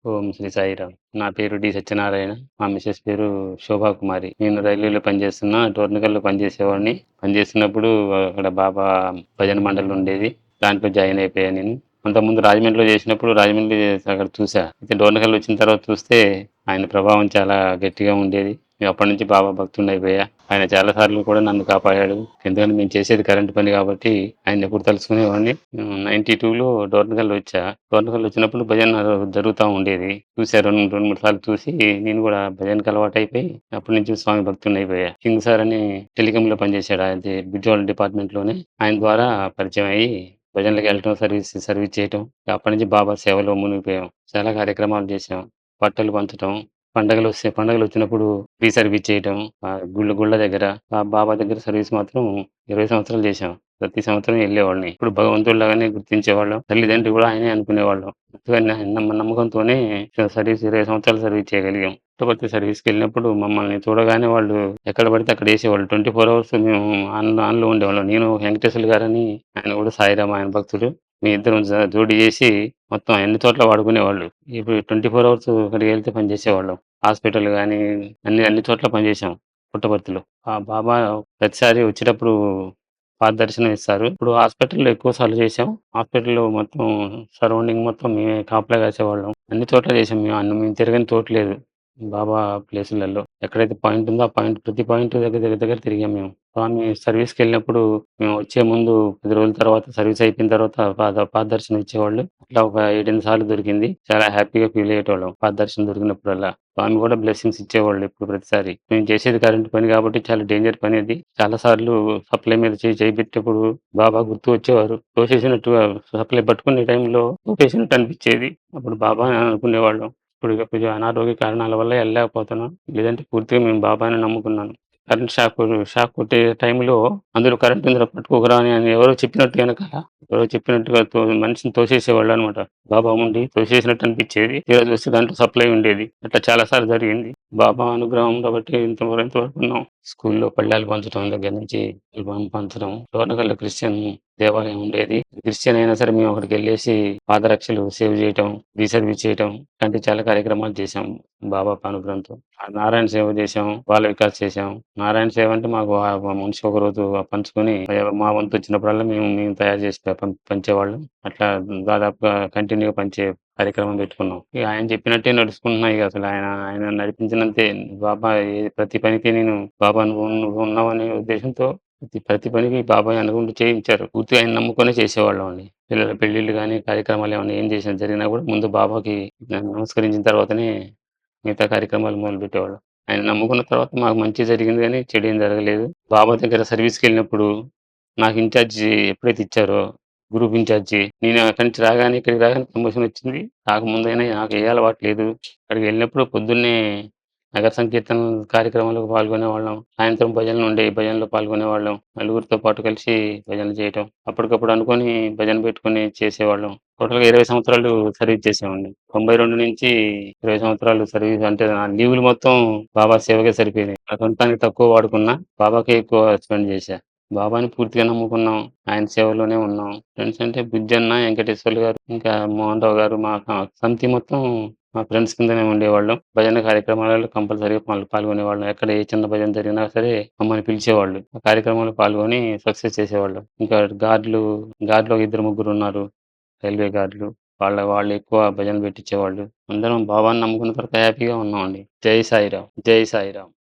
ఓం శ్రీ సాయిరామ్. నా పేరు డి. సత్యనారాయణ. మా మిసెస్ పేరు శోభా కుమారి. నేను రైల్వేలో పనిచేస్తున్నా. డోర్నకల్‌లో పనిచేసేవాడిని. పనిచేస్తున్నప్పుడు అక్కడ బాబా భజన మండలి ఉండేది. దాంట్లో జాయిన్ అయిపోయా నేను. అంతకుముందు రాజమండ్రిలో చేసినప్పుడు రాజమండ్రి అక్కడ చూసా. అయితే డోర్నకల్ వచ్చిన తర్వాత చూస్తే ఆయన ప్రభావం చాలా గట్టిగా ఉండేది. నేను అప్పటి నుంచి బాబా భక్తుడినయిపోయా. ఆయన చాలా సార్లు కూడా నన్ను కాపాడాడు. ఎందుకంటే మేము చేసేది కరెంట్ పని కాబట్టి ఆయన్నెప్పుడు తలుచుకునేవాడిని. 92లో డోర్నకల్ వచ్చా. డోర్నకల్ వచ్చినప్పుడు భజన జరుగుతా ఉండేది. చూసా 2, 3 సార్లు చూసి నేను కూడా భజనకి అలవాటయిపోయి అప్పటి నుంచి స్వామి భక్తుడినయిపోయా. కింగ్ సార్ అని టెలికాంలో పనిచేశాడు. అది బిజ్జోళ్ళ డిపార్ట్మెంట్‌లోనే. ఆయన ద్వారా పరిచయం అయ్యి భజనలకెళ్ళటం, సర్వీస్ చేయటం. అప్పటి నుంచి బాబా సేవలో మునిగిపోయాం. చాలా కార్యక్రమాలు చేశాం. బట్టలు పంచటం, పండగలొచ్చినప్పుడు ఫ్రీ సర్వీస్ చేయటం. గుళ్ళ దగ్గర బాబా దగ్గర సర్వీస్ మాత్రం 20 సంవత్సరాలు చేశాం. ప్రతి సంవత్సరం ఎళ్ళేవాడిని. ఇప్పుడు భగవంతుడిలాగానే గుర్తించేవాళ్ళం. తల్లిదండ్రులు కూడా ఆయనే అనుకునేవాళ్ళం. అందుకని నమ్మకంతోనే సర్వీస్ 20 సంవత్సరాలు సర్వీస్ చేయగలిగాం. పుట్టపర్తి సర్వీస్‌కెళ్ళినప్పుడు మమ్మల్ని చూడగానే వాళ్ళు ఎక్కడ పడితే అక్కడ ఏసేవాళ్ళు. 24 అవర్స్ మేము ఆన్‌లో ఉండేవాళ్ళం. నేను వెంకటేశ్వర్లు గారని ఆయన కూడా సాయిరాం ఆయన భక్తుడు. మేమిద్దరం జోడీ చేసి మొత్తం అన్ని చోట్ల వాడుకునేవాళ్ళు. ఇప్పుడు 24 అవర్స్ అక్కడికెళ్తే పనిచేసేవాళ్ళం. హాస్పిటల్ గాని అన్ని చోట్ల పనిచేశాం పుట్టపర్తిలో. ఆ బాబా ప్రతిసారి వచ్చేటప్పుడు పాదదర్శనం ఇస్తారు. ఇప్పుడు హాస్పిటల్‌లో ఎక్కువ సార్లు చేశాం. హాస్పిటల్‌లో మొత్తం సరౌండింగ్ మొత్తం మేమే కాపలా కాసేవాళ్ళం. అన్ని చోట్ల చేశాం మేము. మేము తిరగని చోటు లేదు. బాబా ప్లేసులలో. ఎక్కడైతే పాయింట్ ఉందో ఆ పాయింట్ ప్రతి పాయింట్ దగ్గర తిరిగాం మేము. స్వామి సర్వీస్‌కెళ్ళినప్పుడు మేము వచ్చే ముందు 10 రోజుల తర్వాత సర్వీస్ అయిపోయిన తర్వాత పాదదర్శనం ఇచ్చేవాళ్ళు. అట్లా ఒక 7, 8 సార్లు దొరికింది. చాలా హ్యాపీగా ఫీల్ అయ్యేటోళ్ళం. పాదదర్శనం దొరికినప్పుడల్లా. స్వామి కూడా బ్లెస్సింగ్స్ ఇచ్చేవాళ్ళు ఎప్పుడు ప్రతిసారి. మేము చేసేది కరెంట్ పని కాబట్టి చాలా డేంజర్ పని అది. చాలా సార్లు సప్లై మీద చేయి పెట్టేప్పుడు బాబా గుర్తు వచ్చేవారు. తోసేసినట్టుగా సప్లై పట్టుకునే టైంలో తోసేసినట్టు అనిపిచ్చేది. అప్పుడు బాబా అని అనుకునేవాళ్ళం. ఇప్పుడు ఇక కొంచెం అనారోగ్య కారణాల వల్ల ఎళ్ళలేకపోతున్నాం. లేదంటే పూర్తిగా మేము బాబానే నమ్ముకున్నాను. కరెంట్ షాక్ కొట్టే టైంలో అందులో కరెంట్ ఉందిరా పట్టుకోకురా అని ఎవరో చెప్పినట్టు ఎనకాల ఎవరో చెప్పినట్టుగా మనిషిని తోసేసేవాళ్ళనమాట. బాబా ఉండి తోసేసినట్టు అనిపిచ్చేది. తీరా చూస్తే దాంట్లో సప్లై ఉండేది. అట్లా చాలా సార్లు జరిగింది. బాబా అనుగ్రహం కాబట్టి ఇంతవరకు ఉన్నాం. స్కూల్లో పళ్ళాలు పంచడం దగ్గర నుంచి పంచడం. డోర్నకల్‌లో క్రిస్టియన్ దేవాలయం ఉండేది. క్రిస్టియన్ అయినా సరే మేము అక్కడికెళ్ళేసి పాదరక్షలు సేవ్ చేయటం, రీసర్వీస్ చేయటం ఇలాంటి చాలా కార్యక్రమాలు చేశాం బాబా అనుగ్రహంతో. నారాయణ సేవ చేశాం. బాల వికాస్ చేశాం. నారాయణ సేవ అంటే మాకు మనిషికి ఒకరోజు పంచుకొని మా వంతు వచ్చినప్పుడల్లా మేము తయారు చేసి పంచేవాళ్ళం. అట్లా దాదాపుగా కంటిన్యూగా పంచే కార్యక్రమం పెట్టుకున్నాం. ఇక ఆయన చెప్పినట్టే నడుచుకుంటున్నా ఇక అసలు ఆయన నడిపించినంతే బాబా ప్రతి పనికి నేను బాబా నువ్వు ఉన్నావనే ఉద్దేశంతో ప్రతి పనికి బాబాయ్ అనుకుంటూ చేయించారు. పూర్తిగా ఆయన నమ్ముకునే చేసేవాళ్ళమండి. పిల్లల పెళ్ళిళ్ళు గాని, కార్యక్రమాలు ఏమన్నా ఏం చేసినా జరిగినా కూడా ముందు బాబాకి నమస్కరించిన తర్వాతనే మిగతా కార్యక్రమాలు మొదలుపెట్టేవాళ్ళం. ఆయన నమ్ముకున్న తర్వాత మాకు మంచి జరిగింది గానీ, చెడేం జరగలేదు. బాబా దగ్గర సర్వీస్‌కెళ్ళినప్పుడు నాకు ఇన్‌చార్జి ఎప్పుడైతే ఇచ్చారో గ్రూప్ ఇన్‌చార్జి నేను అక్కడి నుంచి రాగానే ఇక్కడికి రాగానే ప్రమోషన్ వచ్చింది. రాకముందైనా నాకు ఏ అలవాటు లేదు. అక్కడికెళ్ళినప్పుడు పొద్దున్నే నగర సంకీర్తన కార్యక్రమాలకు పాల్గొనేవాళ్ళం. సాయంత్రం భజనలుండేయి. భజనలో పాల్గొనేవాళ్ళం. నలుగురితో పాటు కలిసి భజనలు చేయటం. అప్పటికప్పుడు అనుకోని భజన పెట్టుకొని చేసేవాళ్ళం. టోటల్‌గా 20 సంవత్సరాలు సర్వీస్ చేశామండి. 92 నుంచి 20 సంవత్సరాలు సర్వీస్ అంటే నా లీవులు మొత్తం బాబా సేవకే సరిపోయినాయి. నా సొంతానికి తక్కువ వాడుకున్నా, బాబాకే ఎక్కువ స్పెండ్ చేశా. బాబాని పూర్తిగా నమ్ముకున్నాం. ఆయన సేవలోనే ఉన్నాం. ఫ్రెండ్స్ అంటే బుజ్జన్న, వెంకటేశ్వర్లు గారు, ఇంకా మోహన్ రావు గారు మా సమితి మొత్తం మా ఫ్రెండ్స్ కిందనే ఉండేవాళ్ళం. భజన కార్యక్రమాలలో కంపల్సరీగా పాల్గొనేవాళ్ళం. ఎక్కడ ఏ చిన్న భజన జరిగినా సరే మమ్మల్ని పిలిచేవాళ్ళు. ఆ కార్యక్రమంలో పాల్గొని సక్సెస్ చేసేవాళ్ళం. ఇంకా గార్డ్‌లో ఒక ఇద్దరు ముగ్గురున్నారు. రైల్వే గార్డ్‌లు. వాళ్ళు ఎక్కువ భజనలు పెట్టించేవాళ్ళు. అందరం బాబాని నమ్ముకున్న తర్వాత హ్యాపీగా ఉన్నామండి. జై సాయిరాం. జై సాయిరాం.